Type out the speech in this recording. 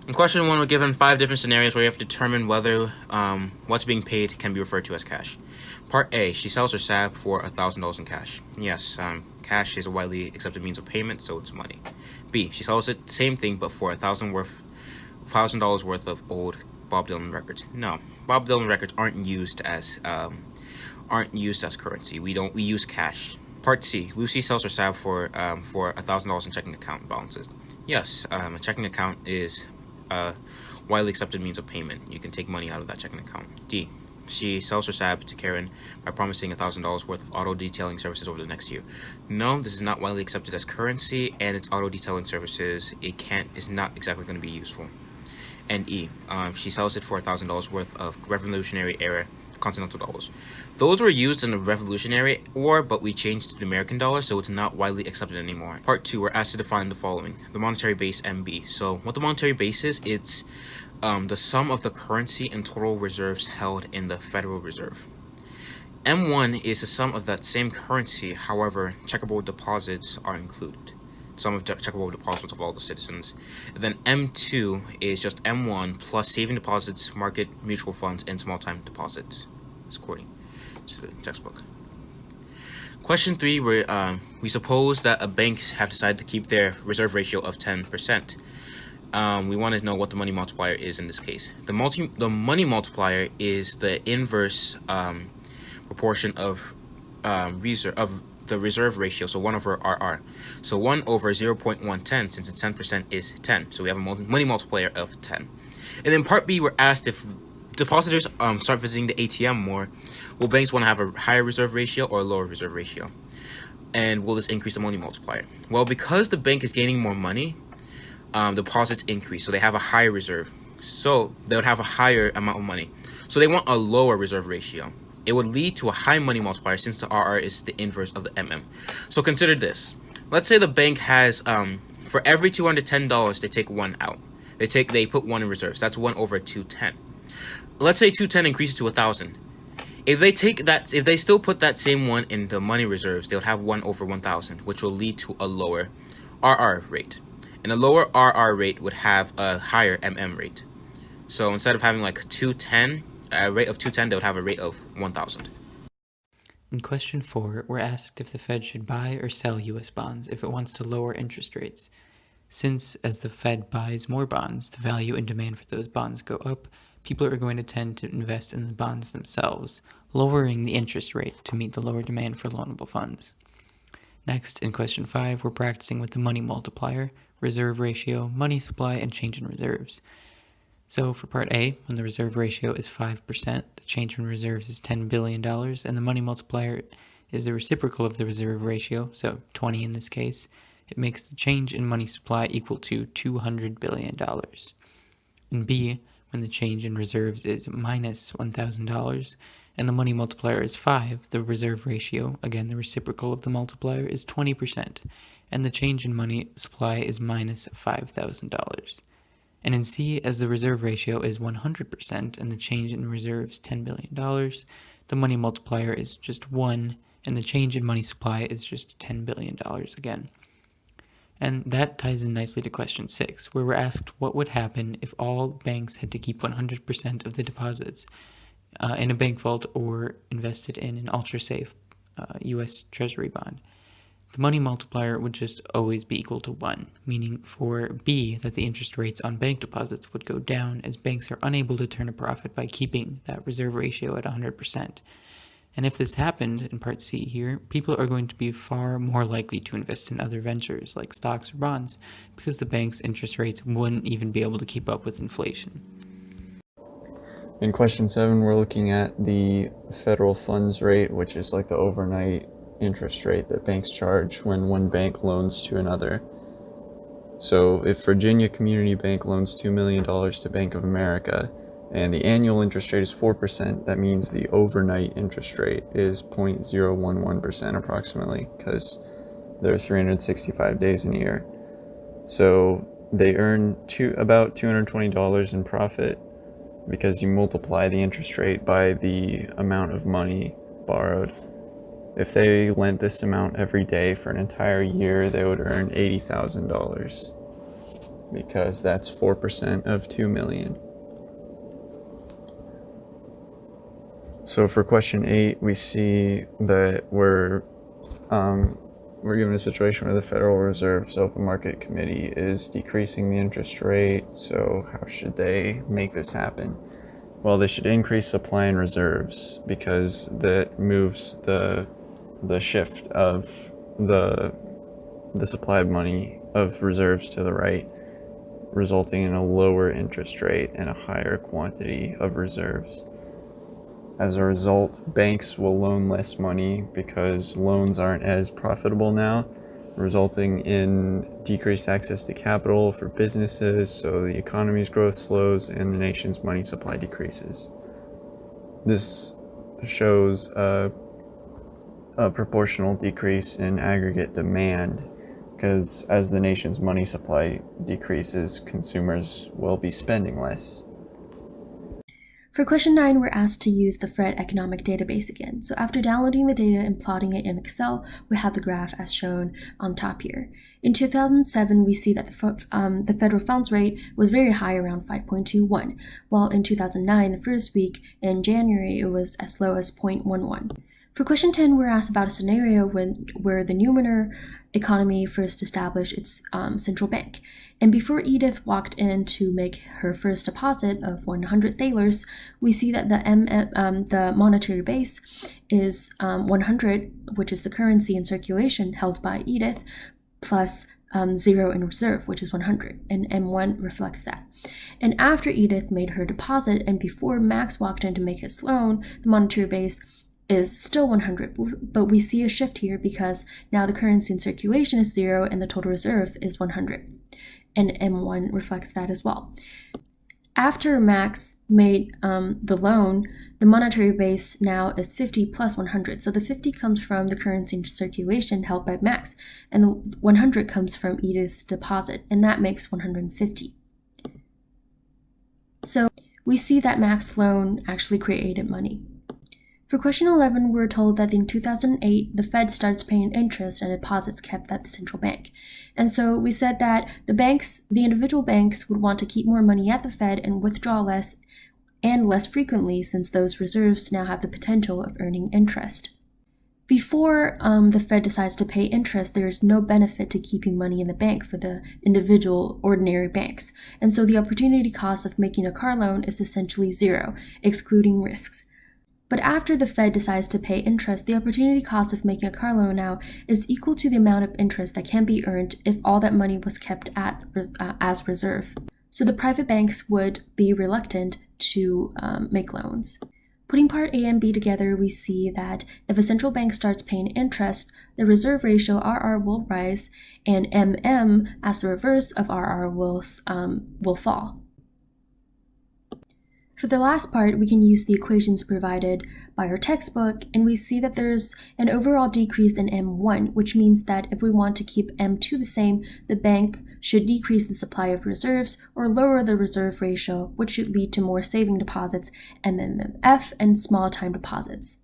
In question 1, we're given 5 different scenarios where you have to determine whether what's being paid can be referred to as cash. Part A, she sells her SAB for $1,000 in cash. Yes, cash is a widely accepted means of payment, so it's money. B, she sells it, same thing, but for $1,000 worth of old Bob Dylan records. No, Bob Dylan records aren't used as currency. We use cash. Part C, Lucy sells her SAB for $1,000 in checking account balances. Yes, a checking account is a widely accepted means of payment. You can take money out of that checking account. D, she sells her SAB to Karen by promising $1,000 worth of auto detailing services over the next year. No, this is not widely accepted as currency, and its auto detailing services is not exactly going to be useful. And E, she sells it for $1,000 worth of Revolutionary era continental dollars. Those were used in the Revolutionary War, but we changed to the American dollar, so it's not widely accepted anymore. Part 2, we're asked to define the following: the monetary base, MB. So what the monetary base is, it's the sum of the currency and total reserves held in the Federal Reserve. M1 is the sum of that same currency, however, checkable deposits are included. Sum of checkable deposits of all the citizens. And then M2 is just M1 plus saving deposits, market, mutual funds, and small-time deposits. According to the textbook. Question 3, where we suppose that a bank have decided to keep their reserve ratio of 10%. We want to know what the money multiplier is in this case. The money multiplier is the inverse proportion of the reserve ratio, so 1 over RR. So 1 over 0.110, since it's 10%, is 10. So we have a money multiplier of 10. And then part B, we're asked if depositors start visiting the ATM more, will banks want to have a higher reserve ratio or a lower reserve ratio? And will this increase the money multiplier? Well, because the bank is gaining more money, deposits increase, so they have a higher reserve. So they would have a higher amount of money. So they want a lower reserve ratio. It would lead to a high money multiplier since the RR is the inverse of the MM. So consider this. Let's say the bank has, for every $210, they take 1 out. They put 1 in reserves. That's 1 over 210. Let's say 210 increases to 1,000. If they still put that same 1 in the money reserves, they would have 1 over 1,000, which will lead to a lower RR rate. And a lower RR rate would have a higher MM rate. So instead of having like a rate of 210, they would have a rate of 1,000. In question 4, we're asked if the Fed should buy or sell U.S. bonds if it wants to lower interest rates. Since, as the Fed buys more bonds, the value and demand for those bonds go up, people are going to tend to invest in the bonds themselves, lowering the interest rate to meet the lower demand for loanable funds. Next, in question 5, we're practicing with the money multiplier, reserve ratio, money supply, and change in reserves. So for part A, when the reserve ratio is 5%, the change in reserves is $10 billion, and the money multiplier is the reciprocal of the reserve ratio, so 20 in this case, it makes the change in money supply equal to $200 billion. In B, when the change in reserves is minus $1,000, and the money multiplier is 5, the reserve ratio, again the reciprocal of the multiplier, is 20%, and the change in money supply is minus $5,000. And in C, as the reserve ratio is 100% and the change in reserves $10 billion, the money multiplier is just 1, and the change in money supply is just $10 billion again. And that ties in nicely to question 6, where we're asked what would happen if all banks had to keep 100% of the deposits in a bank vault or invested in an ultra-safe U.S. Treasury bond. The money multiplier would just always be equal to 1, meaning for B that the interest rates on bank deposits would go down as banks are unable to turn a profit by keeping that reserve ratio at 100%. And if this happened in part C here, people are going to be far more likely to invest in other ventures like stocks or bonds because the bank's interest rates wouldn't even be able to keep up with inflation. In question 7, we're looking at the federal funds rate, which is like the overnight interest rate that banks charge when one bank loans to another. So if Virginia Community Bank loans $2 million to Bank of America and the annual interest rate is 4%, that means the overnight interest rate is 0.011% approximately, because there are 365 days in a year. So they earn about $220 in profit because you multiply the interest rate by the amount of money borrowed. If they lent this amount every day for an entire year, they would earn $80,000. because that's 4% of 2 million. So for question 8, we see that we're given a situation where the Federal Reserve's Open Market Committee is decreasing the interest rate. So how should they make this happen? Well, they should increase supply and reserves, because that moves the shift of the supply of money of reserves to the right, resulting in a lower interest rate and a higher quantity of reserves. As a result, banks will loan less money because loans aren't as profitable now, resulting in decreased access to capital for businesses, so the economy's growth slows and the nation's money supply decreases. This shows a proportional decrease in aggregate demand, because as the nation's money supply decreases, consumers will be spending less. For question 9, we're asked to use the Fred Economic Database again. So after downloading the data and plotting it in Excel, we have the graph as shown on top here. In 2007, we see that the federal funds rate was very high, around 5.21, while in 2009, the first week in January, it was as low as 0.11. For question 10, we're asked about a scenario where the Numenor economy first established its central bank. And before Edith walked in to make her first deposit of 100 thalers, we see that the monetary base is 100, which is the currency in circulation held by Edith, plus 0 in reserve, which is 100, and M1 reflects that. And after Edith made her deposit and before Max walked in to make his loan, the monetary base is still 100, but we see a shift here because now the currency in circulation is 0 and the total reserve is 100. And M1 reflects that as well. After Max made the loan, the monetary base now is 50 plus 100. So the 50 comes from the currency in circulation held by Max, and the 100 comes from Edith's deposit, and that makes 150. So we see that Max's loan actually created money. For question 11, we're told that in 2008, the Fed starts paying interest on deposits kept at the central bank. And so we said that the individual banks would want to keep more money at the Fed and withdraw less and less frequently, since those reserves now have the potential of earning interest. Before the Fed decides to pay interest, there is no benefit to keeping money in the bank for the individual ordinary banks. And so the opportunity cost of making a car loan is essentially 0, excluding risks. But after the Fed decides to pay interest, the opportunity cost of making a car loan now is equal to the amount of interest that can be earned if all that money was kept as reserve. So the private banks would be reluctant to make loans. Putting part A and B together, we see that if a central bank starts paying interest, the reserve ratio RR will rise, and MM, as the reverse of RR, will fall. For the last part, we can use the equations provided by our textbook, and we see that there's an overall decrease in M1, which means that if we want to keep M2 the same, the bank should decrease the supply of reserves or lower the reserve ratio, which should lead to more saving deposits, MMF, and small time deposits.